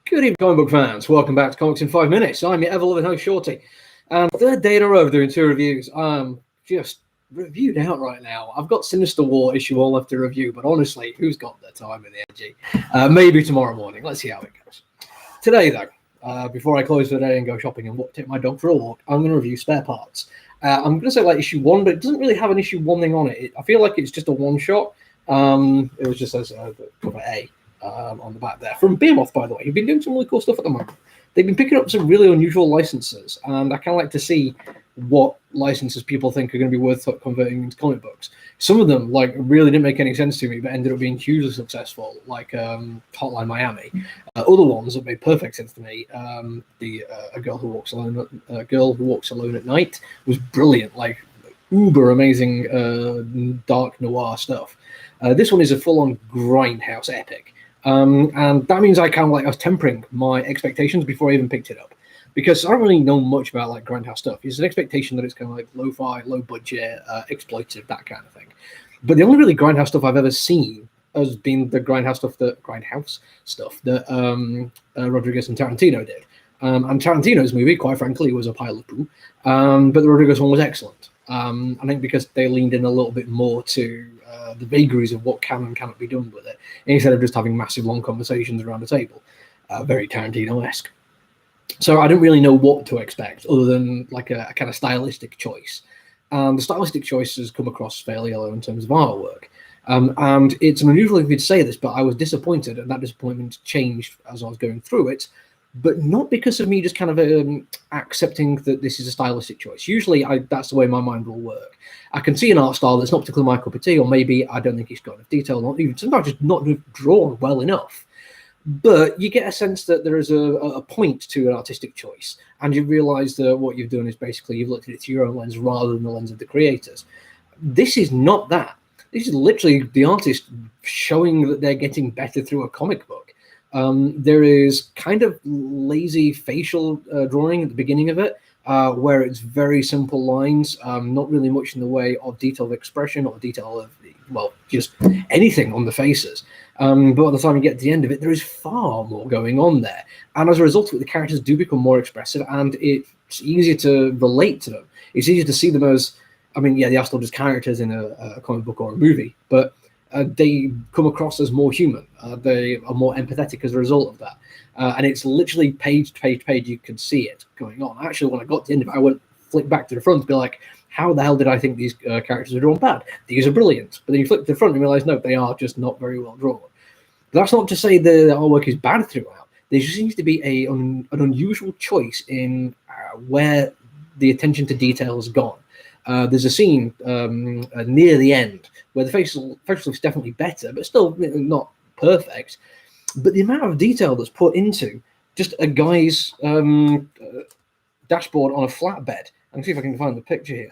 Good evening, comic book fans. Welcome back to Comics in 5 Minutes. I'm your ever-loving host, Shorty. And third day in a row of doing 2 reviews. I'm just reviewed out right now. I've got Sinister War issue 1 left to review, but honestly, who's got the time and the energy? Maybe tomorrow morning. Let's see how it goes. Today, though, before I close for the day and go shopping and take my dog for a walk, I'm going to review Spare Parts. I'm going to say like issue 1, but it doesn't really have an issue 1 thing on it. I feel like it's just a one-shot. It was just as cover A. On the back there from Behemoth, by the way, who've been doing some really cool stuff at the moment. They've been picking up some really unusual licenses, and I kind of like to see what licenses people think are going to be worth converting into comic books. Some of them really didn't make any sense to me, but ended up being hugely successful, like Hotline Miami. Other ones that made perfect sense to me. A girl who walks alone at night was brilliant, like uber amazing dark noir stuff. This one is a full-on grindhouse epic. And that means I was tempering my expectations before I even picked it up, because I don't really know much about grindhouse stuff. It's an expectation that it's kind of like lo-fi, low budget, exploitive, that kind of thing. But the only really grindhouse stuff I've ever seen has been the grindhouse stuff that Rodriguez and Tarantino did. And Tarantino's movie, quite frankly, was a pile of poo. But the Rodriguez one was excellent. I think because they leaned in a little bit more to the vagaries of what can and cannot be done with it, instead of just having massive long conversations around a table. Very Tarantino-esque. So I don't really know what to expect other than like a kind of stylistic choice. The stylistic choice has come across fairly low in terms of artwork. And it's an unusual thing to say this, but I was disappointed, and that disappointment changed as I was going through it. But not because of me just kind of accepting that this is a stylistic choice. Usually that's the way my mind will work. I can see an art style that's not particularly my cup of tea, or maybe I don't think it's got enough detail, not even sometimes just not drawn well enough. But you get a sense that there is a point to an artistic choice, and you realise that what you've done is basically you've looked at it through your own lens rather than the lens of the creators. This is not that. This is literally the artist showing that they're getting better through a comic book. There is kind of lazy facial drawing at the beginning of it, where it's very simple lines, not really much in the way of detail of expression or detail of, just anything on the faces. But by the time you get to the end of it, there is far more going on there. And as a result of it, the characters do become more expressive, and it's easier to relate to them. It's easier to see them as, they are still just characters in a comic book or a movie, but they come across as more human. They are more empathetic as a result of that. And it's literally page to page to page, you can see it going on. Actually, when I got to the end of it, I went flick back to the front to be like, how the hell did I think these characters are drawn bad? These are brilliant. But then you flip to the front and realize, no, they are just not very well drawn. But that's not to say the artwork is bad throughout. There just seems to be an unusual choice in where the attention to detail has gone. There's a scene near the end where the facial looks definitely better, but still not perfect. But the amount of detail that's put into just a guy's dashboard on a flatbed. Let's see if I can find the picture here.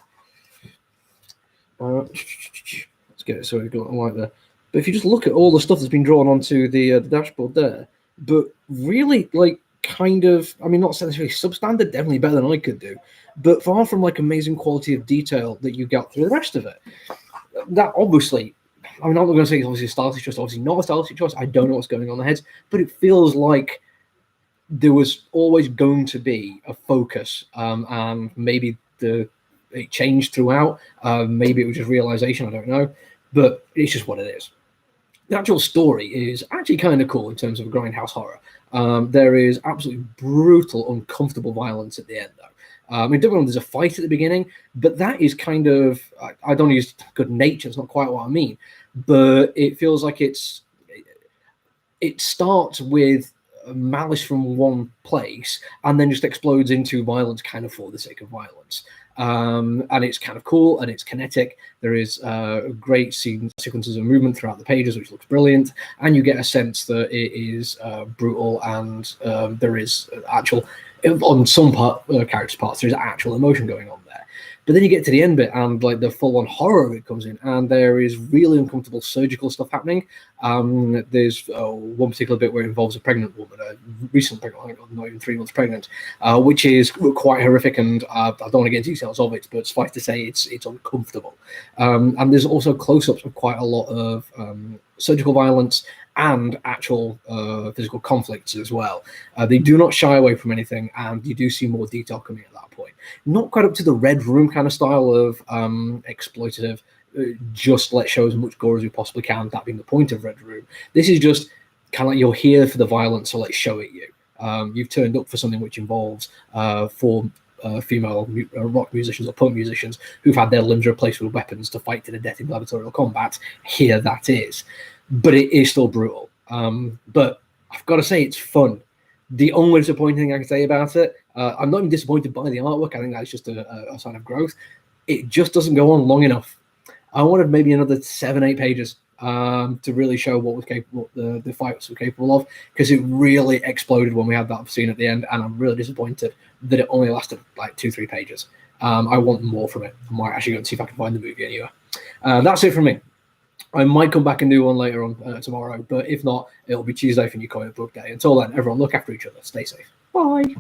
Let's get it so we've got it right there. But if you just look at all the stuff that's been drawn onto the dashboard there, but really not necessarily substandard, definitely better than I could do, but far from amazing quality of detail that you got through the rest of it. That obviously, I'm not going to say it's obviously a stylistic choice, obviously not a stylistic choice. I don't know what's going on in the heads, but it feels like there was always going to be a focus, and maybe it changed throughout. Maybe it was just realization, I don't know, but it's just what it is. The actual story is actually kind of cool in terms of grindhouse horror. There is absolutely brutal, uncomfortable violence at the end, though. Don't get me wrong, there's a fight at the beginning, but that is kind of, I don't use good nature, it's not quite what I mean, but it feels like it starts with malice from one place and then just explodes into violence kind of for the sake of violence. And it's kind of cool and it's kinetic. There is great sequences of movement throughout the pages, which looks brilliant, and you get a sense that it is brutal, and there is actual, on some characters' parts, there is actual emotion going on there. But then you get to the end bit, and the full-on horror of it comes in, and there is really uncomfortable surgical stuff happening. There's one particular bit where it involves a pregnant woman, a recent pregnant, I think not even 3 months pregnant, which is quite horrific, and I don't want to get into details of it, but suffice to say it's uncomfortable. And there's also close-ups of quite a lot of surgical violence and actual physical conflicts as well. They do not shy away from anything, and you do see more detail coming at that point. Not quite up to the Red Room kind of style of exploitative, just let's show as much gore as we possibly can, that being the point of Red Room. This is just kind of like, you're here for the violence, so let's show it you. You've turned up for something which involves four female rock musicians or punk musicians who've had their limbs replaced with weapons to fight to the death in gladiatorial combat. Here that is. But it is still brutal. But I've got to say, it's fun. The only disappointing thing I can say about it, I'm not even disappointed by the artwork. I think that's just a sign of growth. It just doesn't go on long enough. I wanted maybe another 7-8 pages to really show what was capable, the fights were capable of, because it really exploded when we had that scene at the end, and I'm really disappointed that it only lasted like 2-3 pages. I want more from it. I might actually go and see if I can find the movie anywhere. That's it from me. I might come back and do one later on tomorrow, but if not, it'll be Tuesday for New Comic Book Day. Until then, everyone look after each other. Stay safe. Bye.